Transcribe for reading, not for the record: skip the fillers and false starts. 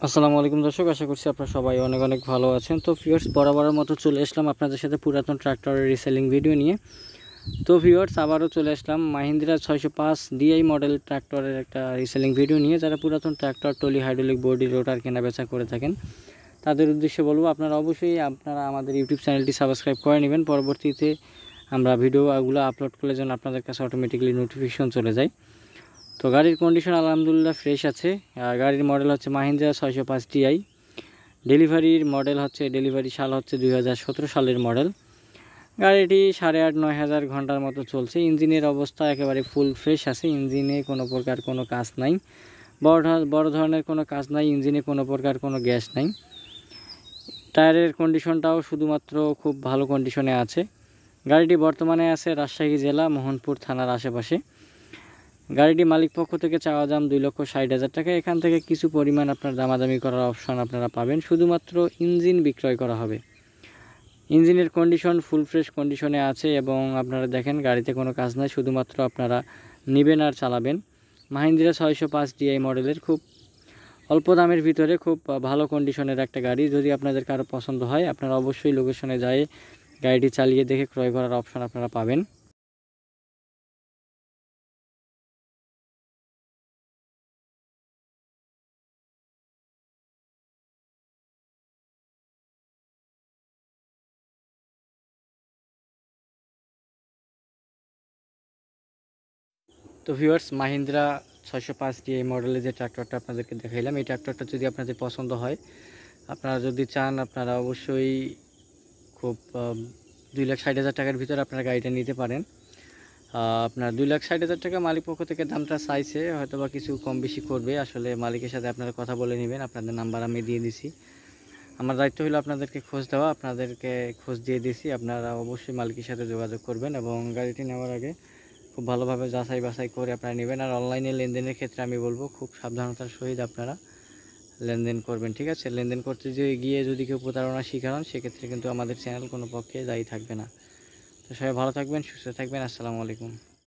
আসসালামু আলাইকুম দর্শক, আশা করছি আপনারা সবাই অনেক অনেক ভালো আছেন। তো ভিউয়ার্স, বরাবরের মতো চলে আসলাম আপনাদের সাথে পুরাতন ট্রাক্টরের রিসেলিং ভিডিও নিয়ে। তো ভিউয়ার্স, আবারও চলে আসলাম মাহিন্দ্রা 605 ডিআই মডেল ট্রাক্টরের একটা রিসেলিং ভিডিও নিয়ে। যারা পুরাতন ট্রাক্টর, টলি, হাইড্রোলিক, বডি, রোটার কেনা বেচা করে থাকেন তাদের উদ্দেশ্যে বলবো, আপনারা অবশ্যই আমাদের ইউটিউব চ্যানেলটি সাবস্ক্রাইব করে নেবেন। পরবর্তীতে আমরা ভিডিওগুলো আপলোড করলে যেন আপনাদের কাছে অটোমেটিক্যালি নোটিফিকেশন চলে যায়। তো গাড়ির কন্ডিশন আলহামদুলিল্লাহ ফ্রেশ আছে। গাড়ির মডেল হচ্ছে মাহিন্দ্রা 605 টিআই। ডেলিভারির মডেল হচ্ছে, ডেলিভারি সাল হচ্ছে 2017 সালের মডেল। গাড়িটি 8,500-9,000 ঘন্টার মতো চলছে। ইঞ্জিনের অবস্থা একেবারে ফুল ফ্রেশ আছে। ইঞ্জিনে কোনো প্রকার কোনো কাজ নাই, বড় ধরনের কোনো কাজ নাই। ইঞ্জিনে কোনো প্রকার কোনো গ্যাস নাই। টায়ারের কন্ডিশনটাও শুধুমাত্র খুব ভালো কন্ডিশনে আছে। গাড়িটি বর্তমানে আছে রাজশাহী জেলা মোহনপুর থানার আশেপাশে। গাড়িটি মালিক পক্ষ থেকে চাওয়া দাম 2,60,000 টাকা। এখান থেকে কিছু পরিমাণ আপনার দামাদামি করার অপশন আপনারা পাবেন। শুধুমাত্র ইঞ্জিন বিক্রয় করা হবে। ইঞ্জিনের কন্ডিশন ফুল ফ্রেশ কন্ডিশনে আছে এবং আপনারা দেখেন গাড়িতে কোনো কাজ নাই, শুধুমাত্র আপনারা নেবেন আর চালাবেন। মাহিন্দ্রা 605 ডিআই মডেলের খুব অল্প দামের ভিতরে খুব ভালো কন্ডিশনের একটা গাড়ি। যদি আপনাদের কারো পছন্দ হয়, আপনারা অবশ্যই লোকেশনে যায় গাড়িটি চালিয়ে দেখে ক্রয় করার অপশন আপনারা পাবেন। তো ভিউয়ার্স, মাহিন্দ্রা 605 ডিআই মডেলের যে ট্রাক্টরটা আপনাদেরকে দেখাইলাম, এই ট্রাক্টরটা যদি আপনাদের পছন্দ হয়, আপনারা যদি চান, আপনারা অবশ্যই খুব 2,60,000 টাকার ভিতরে আপনারা গাড়িটা নিতে পারেন। আপনার 2,60,000 টাকা মালিক পক্ষ থেকে দামটা চাইছে, হয়তো বা কিছু কম বেশি করবে। আসলে মালিকের সাথে আপনারা কথা বলে নেবেন। আপনাদের নাম্বার আমি দিয়ে দিছি। আমার দায়িত্ব হলো আপনাদেরকে খোঁজ দেওয়া। আপনাদেরকে খোঁজ দিয়ে দিছি। আপনারা অবশ্যই মালিকের সাথে যোগাযোগ করবেন এবং গাড়িটি নেওয়ার আগে খুব ভালোভাবে যাচাই বাছাই করে আপনারা নেবেন। আর অনলাইনে লেনদেনের ক্ষেত্রে আমি বলবো খুব সাবধানতার সহিত আপনারা লেনদেন করবেন, ঠিক আছে? লেনদেন করতে গিয়ে যদি কেউ প্রতারণার শিকার হন, সেক্ষেত্রে কিন্তু আমাদের চ্যানেল কোনো পক্ষে দায়ী থাকবে না। তো সবাই ভালো থাকবেন, সুস্থ থাকবেন। আসসালামু আলাইকুম।